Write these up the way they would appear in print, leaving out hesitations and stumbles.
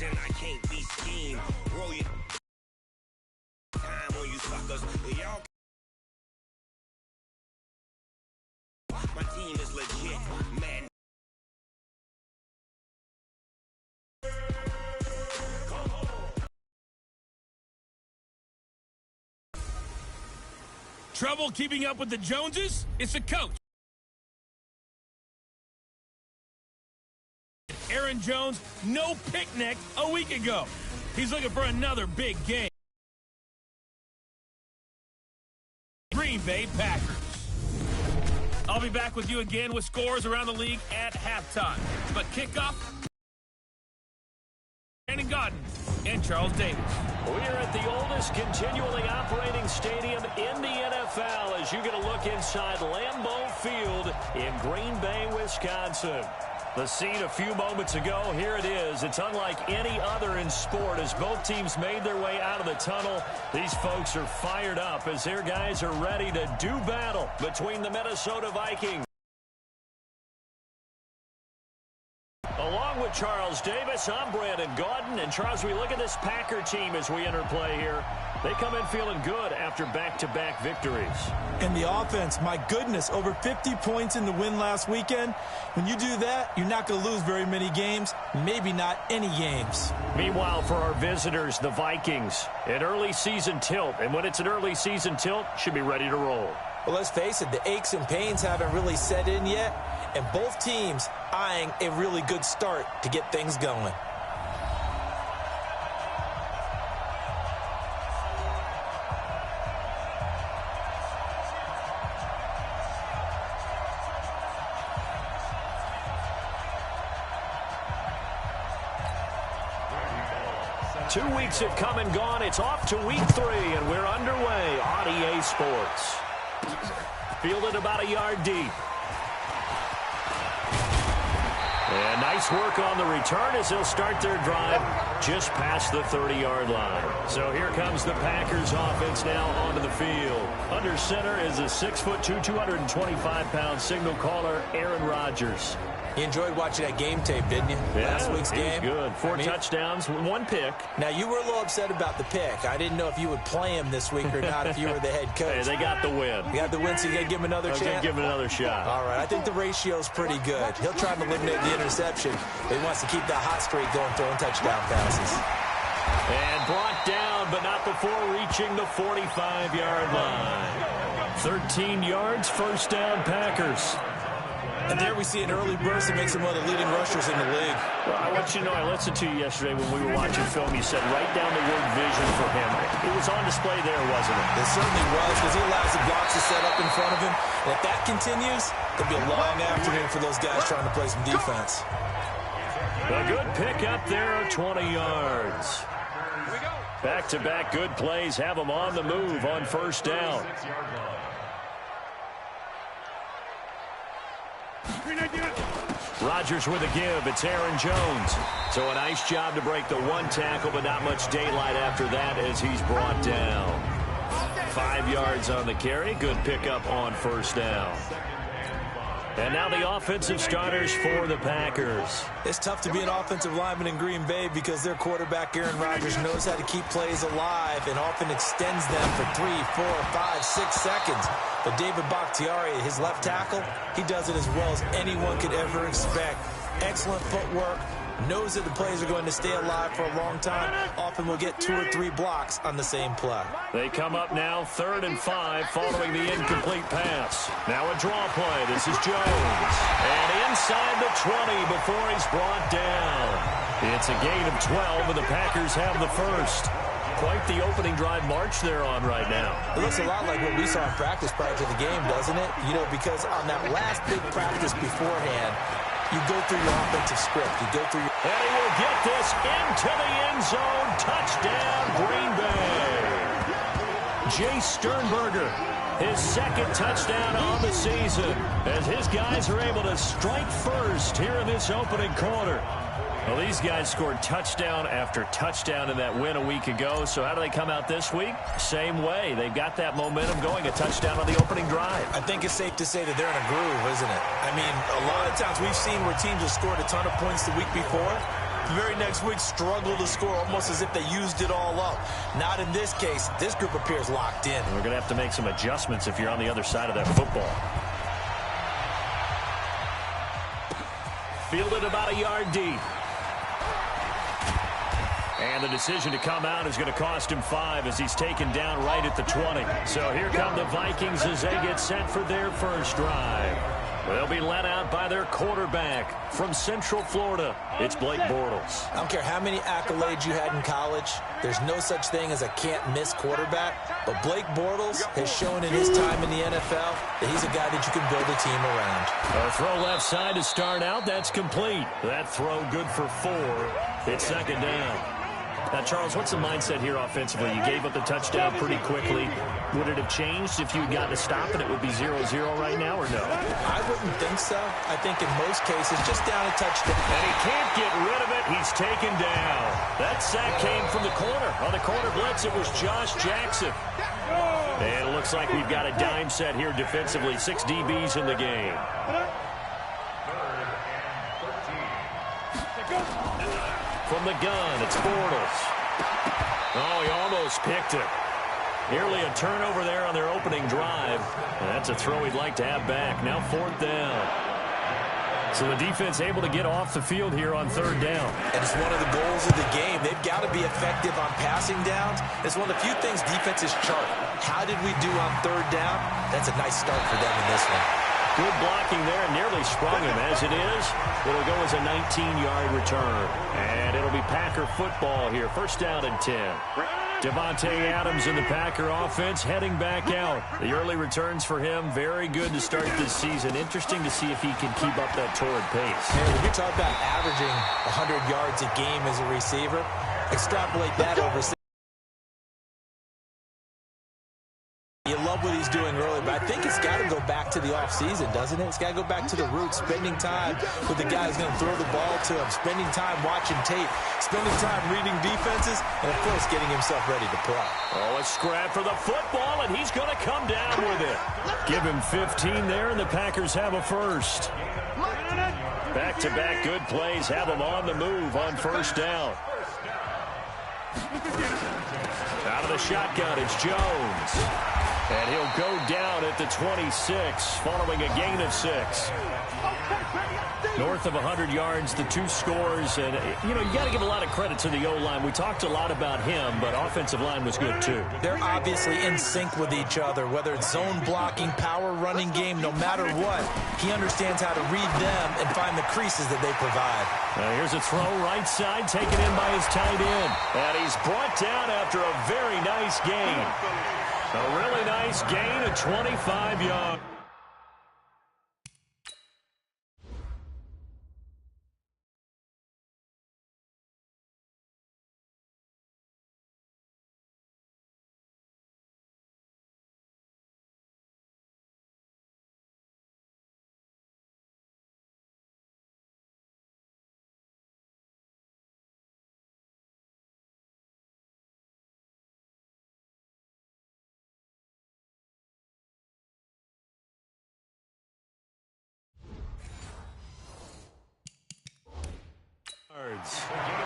and I can't be schemed. Roll your time on you suckers. Y'all. My team is legit, man. Trouble keeping up with the Joneses? It's the coach. Aaron Jones, no picnic a week ago. He's looking for another big game. Green Bay Packers. I'll be back with you again with scores around the league at halftime. But kickoff, Brandon Gaudin and Charles Davis. We are at the oldest continually operating stadium in the NFL as you get a look inside Lambeau Field in Green Bay, Wisconsin. The scene a few moments ago, here it is. It's unlike any other in sport as both teams made their way out of the tunnel. These folks are fired up as their guys are ready to do battle between the Minnesota Vikings. Along with Charles Davis, I'm Brandon Gaudin. And Charles, we look at this Packer team as we enter play here. They come in feeling good after back-to-back victories. And the offense, my goodness, over 50 points in the win last weekend. When you do that, you're not going to lose very many games, maybe not any games. Meanwhile, for our visitors, the Vikings, an early season tilt. And when it's an early season tilt, should be ready to roll. Well, let's face it, the aches and pains haven't really set in yet. And both teams eyeing a really good start to get things going. Two weeks have come and gone. It's off to week 3, and we're underway on EA Sports. Fielded about a yard deep. And nice work on the return as they'll start their drive just past the 30-yard line. So here comes the Packers offense now onto the field. Under center is a 6'2", 225-pound signal caller, Aaron Rodgers. You enjoyed watching that game tape, didn't you? Yeah, Last week's game. Good. Four touchdowns, 1 pick. Now, you were a little upset about the pick. I didn't know if you would play him this week or not if you were the head coach. Hey, they got the win. You got the win, so you got to give him another chance? Okay, give him another shot. All right, I think the ratio's pretty good. He'll try to eliminate the interception, but he wants to keep that hot streak going, throwing touchdown passes. And brought down, but not before reaching the 45-yard line. 13 yards, first down, Packers. And there we see an early burst that makes him one of the leading rushers in the league. Well, I want you to know, I listened to you yesterday when we were watching film. You said write down the word vision for him. It was on display there, wasn't it? It certainly was, because he allows the blocks to set up in front of him. And if that continues, it'll be a long afternoon for those guys trying to play some defense. A good pick up there, 20 yards. Back-to-back good plays have them on the move on first down. Rodgers with a give. It's Aaron Jones. So a nice job to break the 1 tackle, but not much daylight after that as he's brought down. 5 yards on the carry. Good pickup on first down. And now the offensive starters for the Packers. It's tough to be an offensive lineman in Green Bay because their quarterback, Aaron Rodgers, knows how to keep plays alive and often extends them for 3, 4, 5, 6 seconds. But David Bakhtiari, his left tackle, he does it as well as anyone could ever expect. Excellent footwork. Knows that the plays are going to stay alive for a long time. Often will get 2 or 3 blocks on the same play. They come up now 3rd and 5 following the incomplete pass. Now a draw play. This is Jones. And inside the 20 before he's brought down. It's a gain of 12, and the Packers have the first. Quite the opening drive march they're on right now. It looks a lot like what we saw in practice prior to the game, doesn't it? You know, because on that last big practice beforehand, you go through your offensive script. You go through your... And he will get this into the end zone. Touchdown, Green Bay. Jay Sternberger, his 2nd touchdown on the season, as his guys are able to strike first here in this opening quarter. Well, these guys scored touchdown after touchdown in that win a week ago. So how do they come out this week? Same way. They've got that momentum going, a touchdown on the opening drive. I think it's safe to say that they're in a groove, isn't it? I mean, a lot of times we've seen where teams have scored a ton of points the week before. the very next week struggle to score, almost as if they used it all up. Not in this case. This group appears locked in. We're going to have to make some adjustments if you're on the other side of that football. Fielded about a yard deep. And the decision to come out is going to cost him 5 as he's taken down right at the 20. So here come the Vikings as they get set for their first drive. They'll be led out by their quarterback from Central Florida. It's Blake Bortles. I don't care how many accolades you had in college. There's no such thing as a can't-miss quarterback. But Blake Bortles has shown in his time in the NFL that he's a guy that you can build a team around. A throw left side to start out. That's complete. That throw good for 4. It's second down. Now, Charles, what's the mindset here offensively? You gave up the touchdown pretty quickly. Would it have changed if you had gotten a stop and it would be 0-0 right now, or no? I wouldn't think so. I think in most cases, just down a touchdown. And he can't get rid of it. He's taken down. That sack came from the corner. On the corner blitz, it was Josh Jackson. And it looks like we've got a dime set here defensively. 6 DBs in the game. From the gun, it's Bortles. Oh, he almost picked it. Nearly a turnover there on their opening drive. And that's a throw he'd like to have back. Now 4th down. So the defense able to get off the field here on 3rd down. And it's one of the goals of the game. They've got to be effective on passing downs. It's one of the few things defenses chart. How did we do on 3rd down? That's a nice start for them in this one. Good blocking there, nearly sprung him. As it is, it'll go as a 19-yard return. And it'll be Packer football here. 1st down and 10. Devontae Adams in the Packer offense heading back out. The early returns for him, very good to start this season. Interesting to see if he can keep up that torrid pace. Hey, when you talk about averaging 100 yards a game as a receiver, extrapolate that over. You love what he's doing early, but I think it's got to go back to the offseason, doesn't it? It's got to go back to the roots, spending time with the guy who's going to throw the ball to him, spending time watching tape, spending time reading defenses, and, of course, getting himself ready to play. Oh, a scrap for the football, and he's going to come down with it. Give him 15 there, and the Packers have a first. Back-to-back good plays have them on the move on 1st down. Out of the shotgun, it's Jones. And he'll go down at the 26 following a gain of 6. North of 100 yards, the 2 scores. And, you know, you got to give a lot of credit to the O-line. We talked a lot about him, but offensive line was good, too. They're obviously in sync with each other, whether it's zone blocking, power running game, no matter what. He understands how to read them and find the creases that they provide. Now here's a throw right side, taken in by his tight end. And he's brought down after a very nice gain. A really nice gain of 25 yards.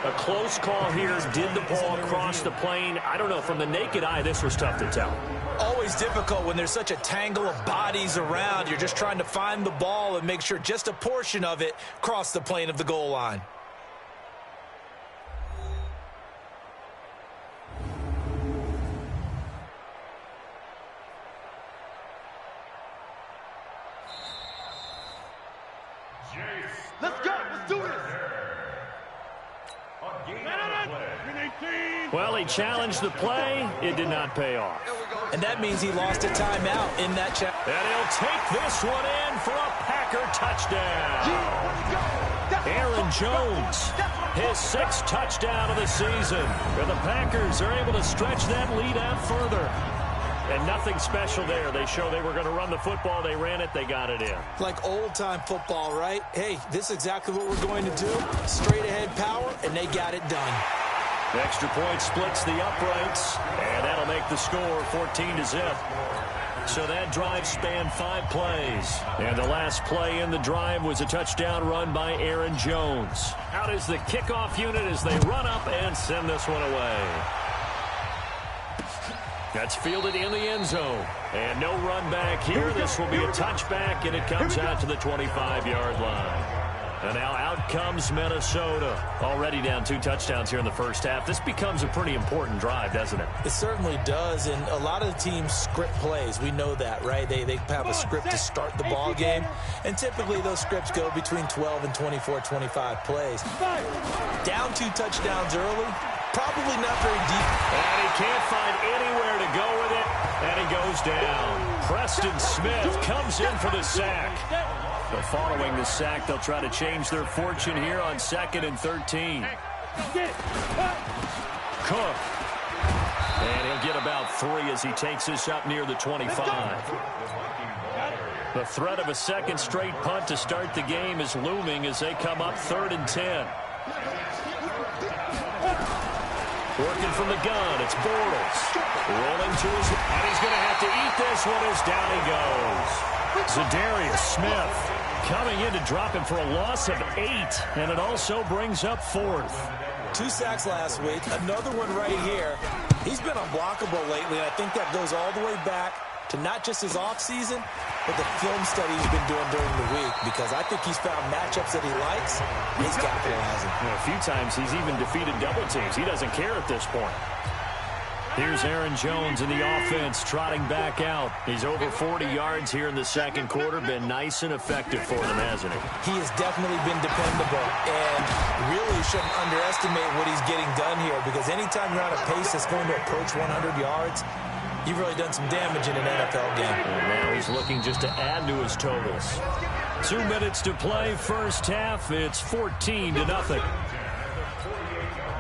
A close call here. Did the ball cross the plane? I don't know. From the naked eye, this was tough to tell. Always difficult when there's such a tangle of bodies around. You're just trying to find the ball and make sure just a portion of it crossed the plane of the goal line. Let's go. Let's do this. Well, he challenged the play. It did not pay off. And that means he lost a timeout in that check. And he'll take this one in for a Packer touchdown. Aaron Jones, his 6th touchdown of the season. And the Packers are able to stretch that lead out further. And nothing special there. They show they were going to run the football. They ran it. They got it in. Like old-time football, right? Hey, this is exactly what we're going to do. Straight-ahead power, and they got it done. The extra point splits the uprights, and that'll make the score 14-0. So that drive spanned 5 plays. And the last play in the drive was a touchdown run by Aaron Jones. Out is the kickoff unit as they run up and send this one away. That's fielded in the end zone. And no run back here. This will be a touchback, and it comes out to the 25-yard line. And now out comes Minnesota. Already down 2 touchdowns here in the first half. This becomes a pretty important drive, doesn't it? It certainly does, and a lot of the teams script plays. We know that, right? They have a script to start the ball game, and typically those scripts go between 12 and 24, 25 plays. Down 2 touchdowns early, probably not very deep. And he can't find anywhere to go with it, and he goes down. Preston Smith comes in for the sack. But following the sack, they'll try to change their fortune here on 2nd and 13. Cook. And he'll get about 3 as he takes this up near the 25. The threat of a second straight punt to start the game is looming as they come up 3rd and 10. Working from the gun, it's Bortles. Rolling to his, and he's going to have to eat this one as down he goes. Zadarius Smith coming in to drop him for a loss of 8, and it also brings up 4th. 2 sacks last week, another one right here. He's been unblockable lately, and I think that goes all the way back to not just his offseason, but the film study he's been doing during the week, because I think he's found matchups that he likes, and he's capitalizing. A few times he's even defeated double teams. He doesn't care at this point. Here's Aaron Jones in the offense trotting back out. He's over 40 yards here in the second quarter. Been nice and effective for them, hasn't he? He has definitely been dependable, and really shouldn't underestimate what he's getting done here, because anytime you're on a pace that's going to approach 100 yards, you've really done some damage in an NFL game. And now he's looking just to add to his totals. 2 minutes to play first half. It's 14-0.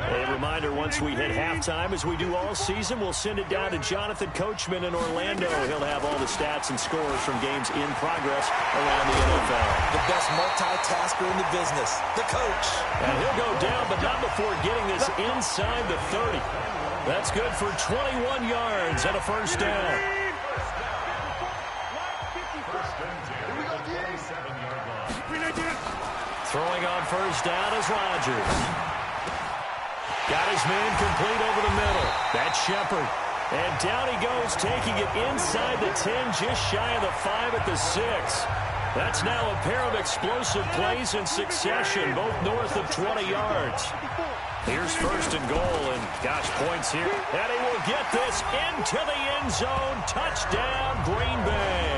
A reminder, once we hit halftime, as we do all season, we'll send it down to Jonathan Coachman in Orlando. He'll have all the stats and scores from games in progress around the NFL. The best multitasker in the business, the coach. And he'll go down, but not before getting this inside the 30. That's good for 21 yards and a first down. Throwing on first down is Rodgers. Got his man complete over the middle. That's Shepard. And down he goes, taking it inside the 10, just shy of the 5 at the 6. That's now a pair of explosive plays in succession, both north of 20 yards. Here's 1st and goal, and gosh, points here. And he will get this into the end zone. Touchdown, Green Bay.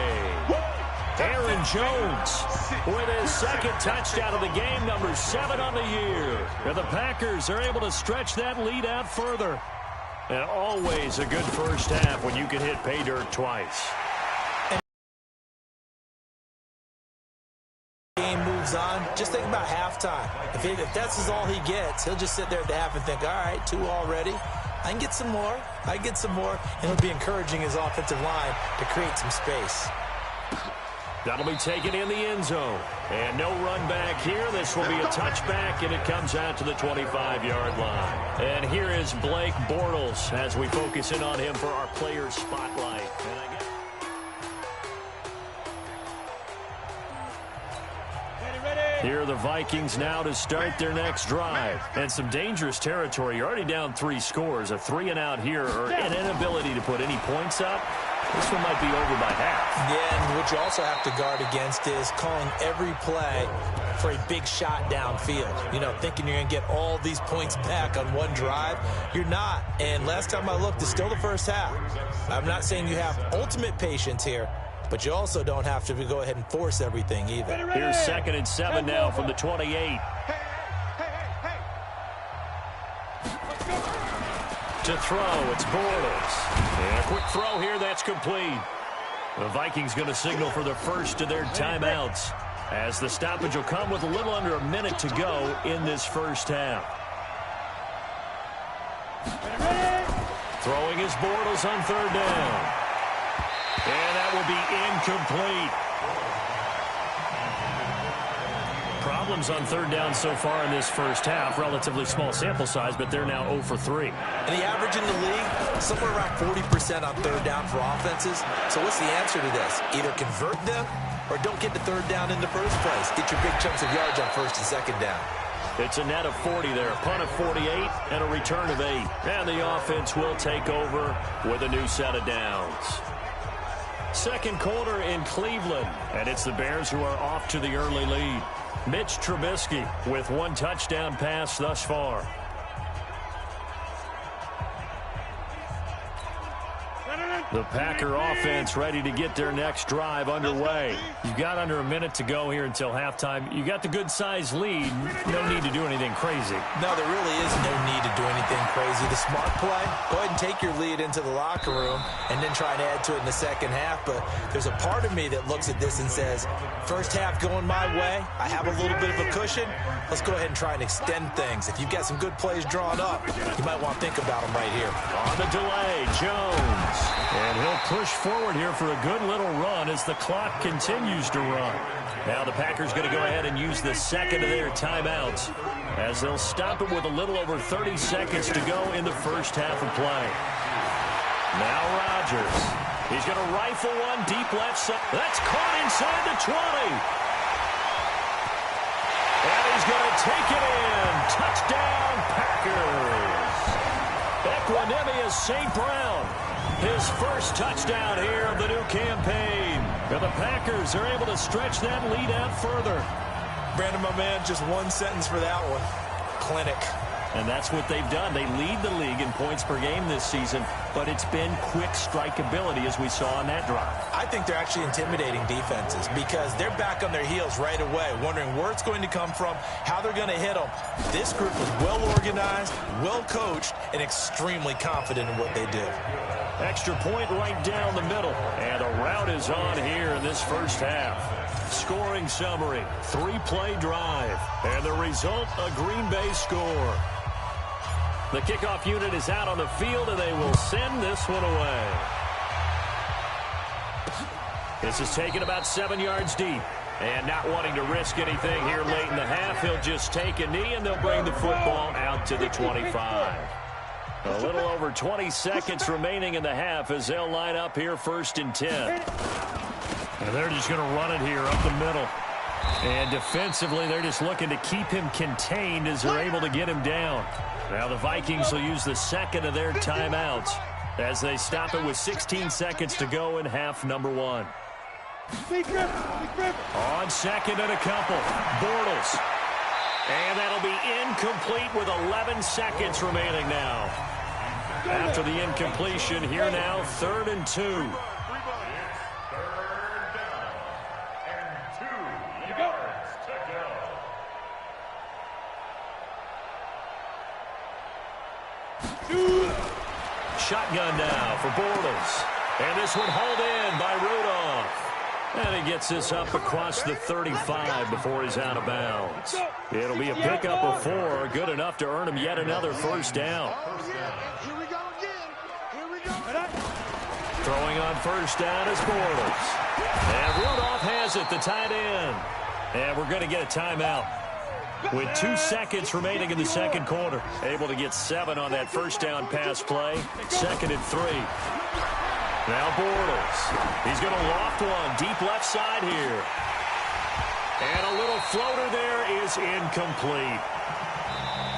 Aaron Jones with his 2nd touchdown of the game, number 7 on the year. And the Packers are able to stretch that lead out further. And always a good first half when you can hit pay dirt twice. Game moves on. Just think about halftime. If that's all he gets, he'll just sit there at the half and think, all right, 2 already. I can get some more. I can get some more. And it'll be encouraging his offensive line to create some space. That'll be taken in the end zone. And no run back here. This will be a touchback, and it comes out to the 25-yard line. And here is Blake Bortles as we focus in on him for our player spotlight. Here are the Vikings now to start their next drive. And some dangerous territory. You're already down 3 scores. A 3-and-out here, or an inability to put any points up. This one might be over by half. Yeah, and what you also have to guard against is calling every play for a big shot downfield. You know, thinking you're going to get all these points back on one drive. You're not. And last time I looked, it's still the first half. I'm not saying you have ultimate patience here, but you also don't have to go ahead and force everything either. Here's 2nd and 7 now from the 28. To throw, it's Bortles. And a quick throw here, that's complete. The Vikings going to signal for the first of their timeouts, as the stoppage will come with a little under a minute to go in this first half. Throwing is Bortles on 3rd down. And that will be incomplete. problems on third down so far in this first half. Relatively small sample size, but they're now 0 for 3. And the average in the league, somewhere around 40% on third down for offenses. So what's the answer to this? Either convert them or don't get the third down in the first place. Get your big chunks of yards on first and second down. It's a net of 40 there, a punt of 48, and a return of 8. And the offense will take over with a new set of downs. Second quarter in Cleveland, and it's the Bears who are off to the early lead. Mitch Trubisky with 1 touchdown pass thus far. The Packer offense ready to get their next drive underway. You've got under a minute to go here until halftime. You got the good-sized lead. No need to do anything crazy. No, there really is no need to do anything crazy. The smart play, go ahead and take your lead into the locker room and then try and add to it in the second half. But there's a part of me that looks at this and says, first half going my way, I have a little bit of a cushion. Let's go ahead and try and extend things. If you've got some good plays drawn up, you might want to think about them right here. On the delay, Jones. And he'll push forward here for a good little run as the clock continues to run. Now the Packers going to go ahead and use the second of their timeouts as they'll stop it with a little over 30 seconds to go in the first half of play. Now Rodgers. He's going to rifle one deep left side. That's caught inside the 20. And he's going to take it in. Touchdown, Packers. Equanimous St. Brown. His first touchdown here of the new campaign. And the Packers are able to stretch that lead out further. Brandon, my man, just one sentence for that one. Clinic. And that's what they've done. They lead the league in points per game this season, but it's been quick strikeability as we saw on that drive. I think they're actually intimidating defenses because they're back on their heels right away, wondering where it's going to come from, how they're going to hit them. This group is well organized, well coached, and extremely confident in what they do. Extra point right down the middle. And a route is on here in this first half. Scoring summary, 3-play drive. And the result, a Green Bay score. The kickoff unit is out on the field, and they will send this one away. This is taken about 7 yards deep. And not wanting to risk anything here late in the half, he'll just take a knee, and they'll bring the football out to the 25. A little over 20 seconds remaining in the half as they'll line up here 1st and 10. And they're just going to run it here up the middle. And defensively, they're just looking to keep him contained as they're able to get him down. Now the Vikings will use the second of their timeouts as they stop it with 16 seconds to go in half number 1. On second and a couple, Bortles. And that'll be incomplete with 11 seconds remaining now. After the incompletion, here now, 3rd and 2. Third down and 2 yards to go. Shotgun now for Bortles. And this one hauled in by Rudolph. And he gets this up across the 35 before he's out of bounds. It'll be a pickup of 4, good enough to earn him yet another first down. Here we go again. Here we go. Throwing on first down is Bortles. And Rudolph has it, the tight end. And we're going to get a timeout. With 2 seconds remaining in the second quarter. Able to get 7 on that first down pass play. 2nd and 3. Now Bortles. He's going to loft one deep left side here. And a little floater there is incomplete.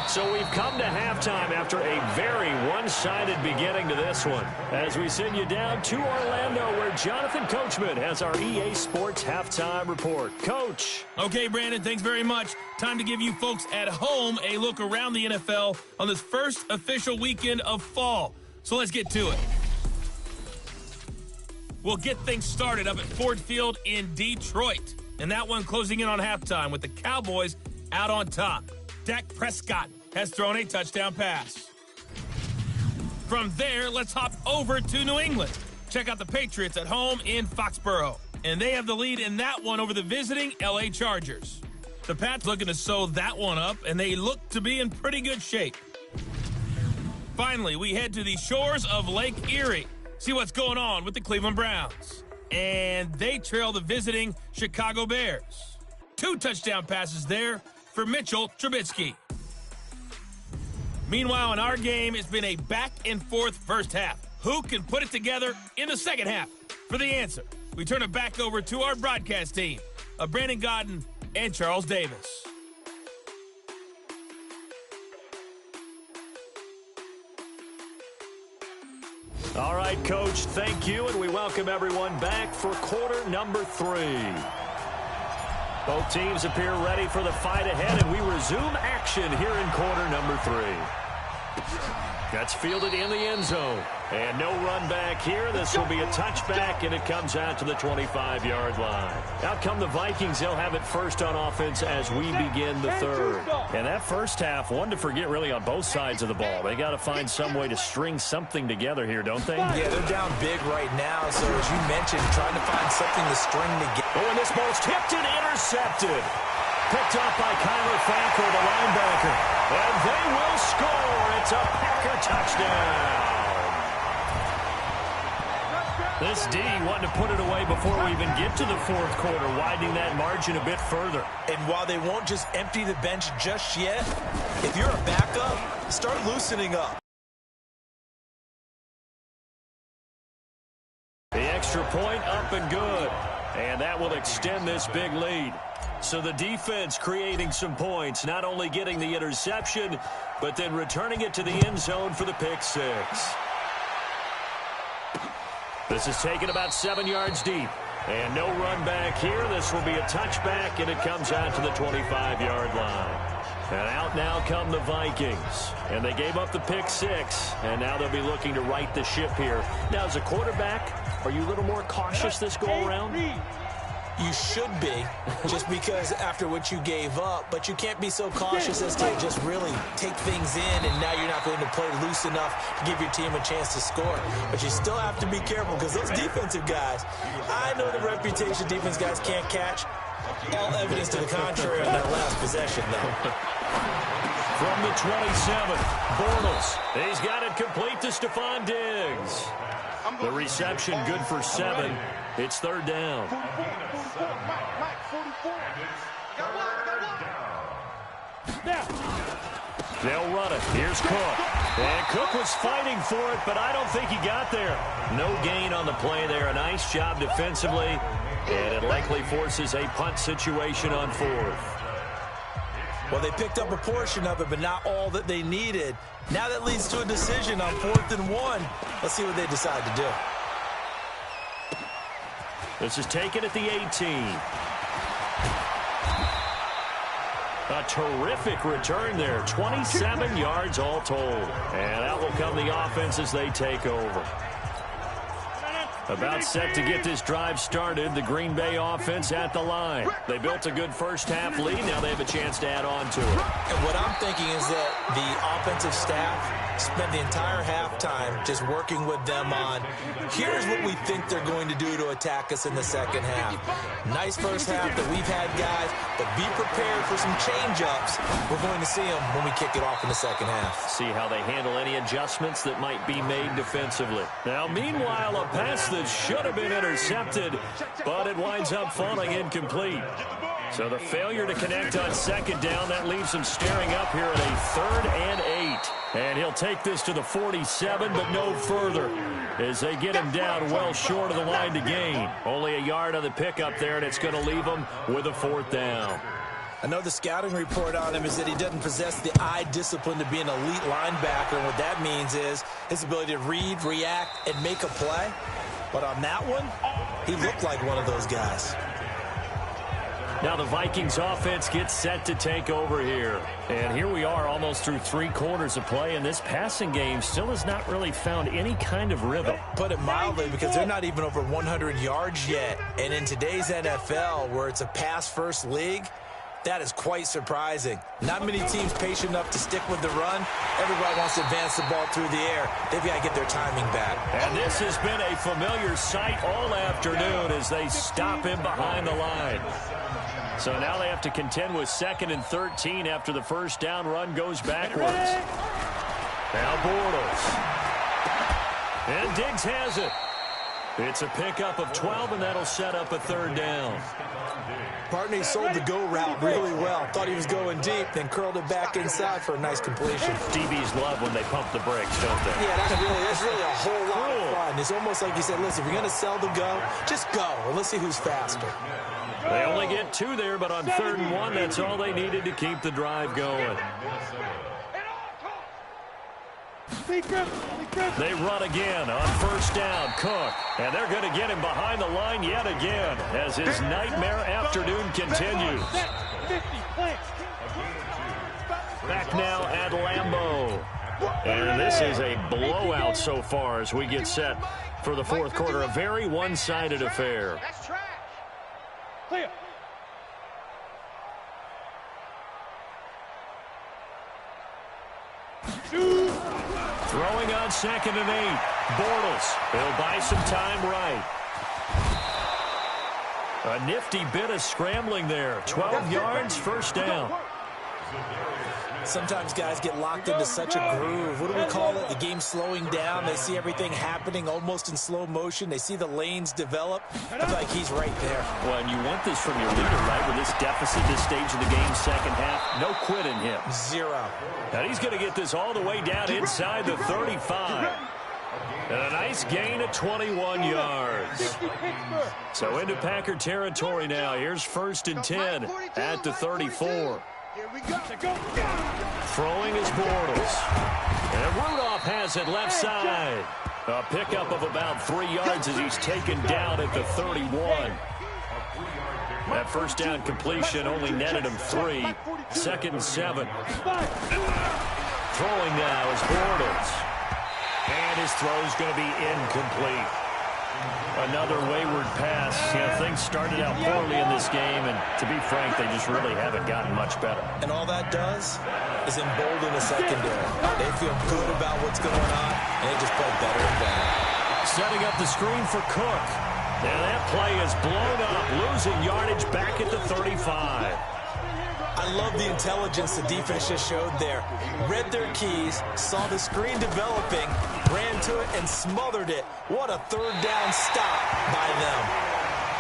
So we've come to halftime after a very one-sided beginning to this one. As we send you down to Orlando where Jonathan Coachman has our EA Sports Halftime Report. Coach. Okay, Brandon, thanks very much. Time to give you folks at home a look around the NFL on this first official weekend of fall. So let's get to it. We'll get things started up at Ford Field in Detroit. And that one closing in on halftime with the Cowboys out on top. Dak Prescott has thrown a touchdown pass. From there, let's hop over to New England. Check out the Patriots at home in Foxborough. And they have the lead in that one over the visiting LA Chargers. The Pats looking to sew that one up, and they look to be in pretty good shape. Finally, we head to the shores of Lake Erie. See what's going on with the Cleveland Browns. And they trail the visiting Chicago Bears. 2 touchdown passes there for Mitchell Trubisky. Meanwhile, in our game, it's been a back-and-forth first half. Who can put it together in the second half? For the answer, we turn it back over to our broadcast team of Brandon Godden and Charles Davis. All right, Coach, thank you, and we welcome everyone back for quarter number 3. Both teams appear ready for the fight ahead, and we resume action here in quarter number 3. That's fielded in the end zone. And no run back here. This will be a touchback, and it comes out to the 25-yard line. Out come the Vikings. They'll have it first on offense as we begin the third. And that first half, one to forget really on both sides of the ball. They got to find some way to string something together here, don't they? Yeah, they're down big right now. So as you mentioned, trying to find something to string together. Oh, and this ball's tipped and intercepted. Picked up by Kyler Franco, the linebacker. And they will score. It's a Packer touchdown. This D wanted to put it away before we even get to the fourth quarter, widening that margin a bit further. And while they won't just empty the bench just yet, if you're a backup, start loosening up. The extra point up and good. And that will extend this big lead. So the defense creating some points, not only getting the interception, but then returning it to the end zone for the pick six. This is taken about 7 yards deep. And no run back here. This will be a touchback, and it comes out to the 25-yard line. And out now come the Vikings. And they gave up the pick six, and now they'll be looking to right the ship here. Now, as a quarterback, are you a little more cautious this go-around? You should be, just because after what you gave up, but you can't be so cautious as to just really take things in, and now you're not going to play loose enough to give your team a chance to score. But you still have to be careful, because those defensive guys, I know the reputation defense guys can't catch. All evidence to the contrary on that last possession, though. From the 27, Bortles. He's got it complete to Stephon Diggs. The reception good for 7. It's third down. They'll run it. Here's Cook. And Cook was fighting for it, but I don't think he got there. No gain on the play there. A nice job defensively. And it likely forces a punt situation on fourth. Well, they picked up a portion of it, but not all that they needed. Now that leads to a decision on 4th and 1. Let's see what they decide to do. This is taken at the 18. A terrific return there. 27 yards all told. And out will come the offense as they take over. About set to get this drive started. The Green Bay offense at the line. They built a good first half lead. Now they have a chance to add on to it. And what I'm thinking is that the offensive staff spent the entire halftime just working with them on, here's what we think they're going to do to attack us in the second half. Nice first half that we've had, guys, but be prepared for some change-ups. We're going to see them when we kick it off in the second half. See how they handle any adjustments that might be made defensively. Now, meanwhile, a pass that should have been intercepted, but it winds up falling incomplete. So the failure to connect on second down, that leaves him staring up here at a 3rd and 8. And he'll take this to the 47, but no further, as they get him down well short of the line to gain. Only a yard on the pickup there, and it's going to leave him with a 4th down. I know the scouting report on him is that he doesn't possess the eye discipline to be an elite linebacker, and what that means is his ability to read, react, and make a play. But on that one, he looked like one of those guys. Now the Vikings offense gets set to take over here. And here we are almost through 3 quarters of play, and this passing game still has not really found any kind of rhythm. Put it mildly, because they're not even over 100 yards yet. And in today's NFL, where it's a pass-first league, that is quite surprising. Not many teams patient enough to stick with the run. Everybody wants to advance the ball through the air. They've got to get their timing back. And this has been a familiar sight all afternoon as they stop him behind the line. So now they have to contend with 2nd and 13 after the first down run goes backwards. Now Bortles. And Diggs has it. It's a pickup of 12, and that'll set up a third down. Partner sold the go route really well. Thought he was going deep, then curled it back inside for a nice completion. DBs love when they pump the brakes, don't they? Yeah, that's really a whole lot of fun. It's almost like you said, listen, if you're going to sell the go, just go, and let's see who's faster. They only get 2 there, but on 3rd and 1, that's all they needed to keep the drive going. They run again on 1st down. Cook, and they're going to get him behind the line yet again as his nightmare afternoon continues. Back now at Lambeau. And this is a blowout so far as we get set for the 4th quarter. A very one-sided affair. Clear. Throwing on 2nd and 8. Bortles. He'll buy some time right. A nifty bit of scrambling there. 12 yards, 1st down. Sometimes guys get locked into such a groove. What do we call it? The game's slowing down. They see everything happening almost in slow motion. They see the lanes develop. I feel like he's right there. Well, and you want this from your leader, right? With this deficit, this stage of the game, 2nd half, no quit in him. 0. And he's going to get this all the way down inside the 35. And a nice gain of 21 yards. So into Packer territory now. Here's 1st and 10 at the 34. Here we go. Throwing is Bortles. And Rudolph has it left side. A pickup of about 3 yards as he's taken down at the 31. That 1st down completion only netted him 3. 2nd and 7. Throwing now is Bortles. And his throw's going to be incomplete. Another wayward pass. You know, things started out poorly in this game, and to be frank, they just really haven't gotten much better. And all that does is embolden the secondary. They feel good about what's going on, and they just play better and better. Setting up the screen for Cook. And that play is blown up, losing yardage back at the 35. I love the intelligence the defense just showed there. Read their keys, saw the screen developing, ran to it, and smothered it. What a 3rd down stop by them.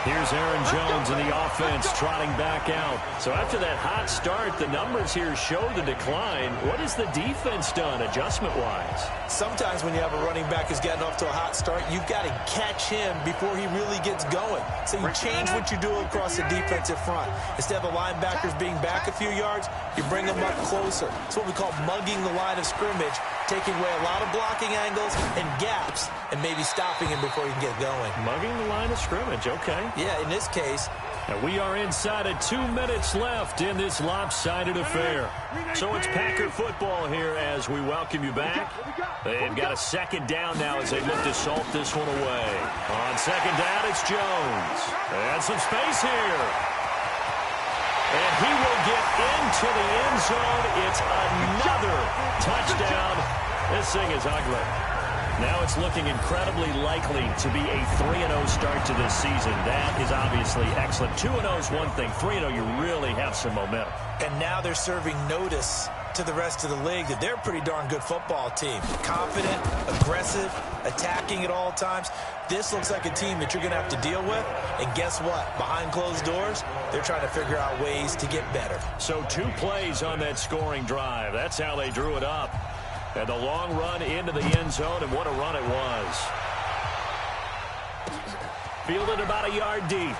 Here's Aaron Jones in the offense trotting back out. So after that hot start, the numbers here show the decline. What has the defense done adjustment-wise? Sometimes when you have a running back who's getting off to a hot start, you've got to catch him before he really gets going. So you change what you do across the defensive front. Instead of the linebackers being back a few yards, you bring them up closer. It's what we call mugging the line of scrimmage, taking away a lot of blocking angles and gaps, and maybe stopping him before he can get going. Mugging the line of scrimmage, okay. Yeah, in this case. And we are inside of 2 minutes left in this lopsided affair. So it's Packer football here as we welcome you back. They've got a 2nd down now as they look to salt this one away. On 2nd down, it's Jones. And some space here. And he will get into the end zone. It's another touchdown. This thing is ugly. Now it's looking incredibly likely to be a 3-0 start to this season. That is obviously excellent. 2-0 is one thing. 3-0, you really have some momentum. And now they're serving notice to the rest of the league that they're a pretty darn good football team. Confident, aggressive, attacking at all times. This looks like a team that you're going to have to deal with. And guess what? Behind closed doors, they're trying to figure out ways to get better. So 2 plays on that scoring drive. That's how they drew it up. And the long run into the end zone, and what a run it was. Fielded about a yard deep.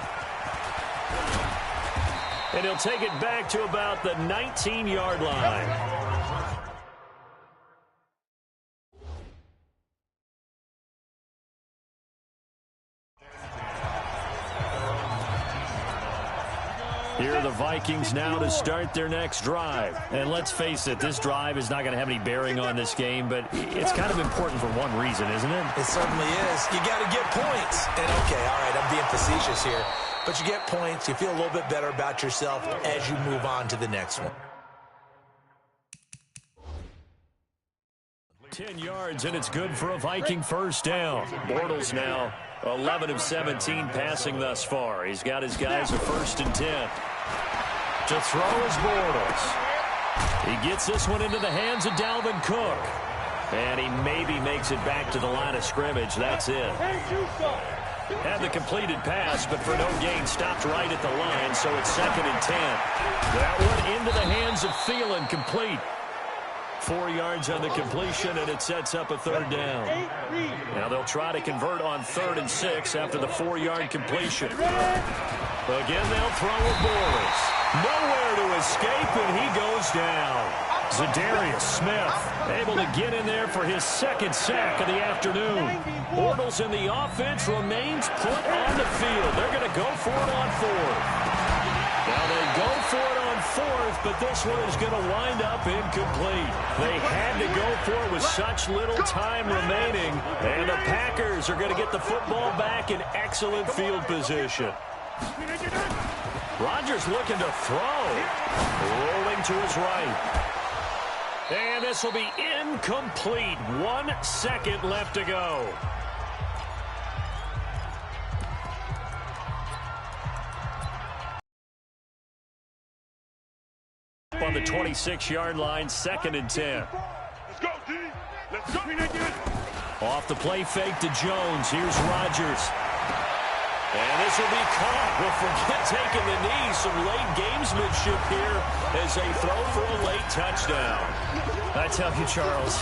And he'll take it back to about the 19-yard line. Here are the Vikings now to start their next drive. And let's face it, this drive is not going to have any bearing on this game, but it's kind of important for one reason, isn't it? It certainly is. You got to get points. And okay, all right, I'm being facetious here. But you get points, you feel a little bit better about yourself as you move on to the next one. 10 yards, and it's good for a Viking 1st down. Bortles now 11 of 17 passing thus far. He's got his guys a 1st and 10. To throw is Bortles. He gets this one into the hands of Dalvin Cook. And he maybe makes it back to the line of scrimmage. That's it. Had the completed pass, but for no gain, stopped right at the line, so it's 2nd and 10. That one into the hands of Thielen, complete. 4 yards on the completion, and it sets up a 3rd down. Now they'll try to convert on 3rd and 6 after the 4-yard completion. Again, they'll throw with Boris. Nowhere to escape, and he goes down. Zadarius Smith able to get in there for his 2nd sack of the afternoon. Bortles in the offense remains put on the field. They're going to go for it on 4th. Now they go for it on 4th, but this one is going to wind up incomplete. They had to go for it with such little time remaining, and the Packers are going to get the football back in excellent field position. Rodgers looking to throw. Rolling to his right. And this will be incomplete. 1 second left to go. On the 26-yard line, 2nd and 10. Let's go, D. Let's go. Off the play fake to Jones. Here's Rodgers. And this will be caught. Well, forget taking the knee. Some late gamesmanship here as they throw for a late touchdown. I tell you, Charles,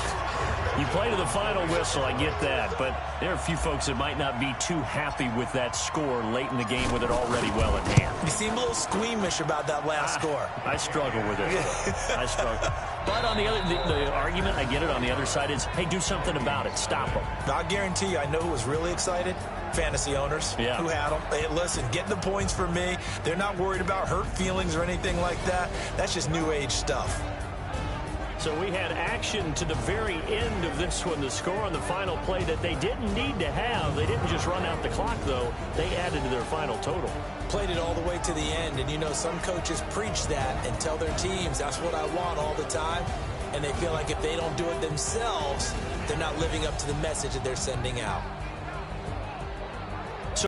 you play to the final whistle, I get that, but there are a few folks that might not be too happy with that score late in the game with it already well in hand. You seem a little squeamish about that last score. I struggle with it. I struggle. But on the other, the argument, I get it, on the other side is, hey, do something about it. Stop them. I guarantee you, I know who was really excited. Fantasy owners who had them. Hey, listen, get the points for me. They're not worried about hurt feelings or anything like that. That's just new age stuff. So we had action to the very end of this one. The score on the final play that they didn't need to have. They didn't just run out the clock, though. They added to their final total. Played it all the way to the end. And, you know, some coaches preach that and tell their teams, that's what I want all the time. And they feel like if they don't do it themselves, they're not living up to the message that they're sending out.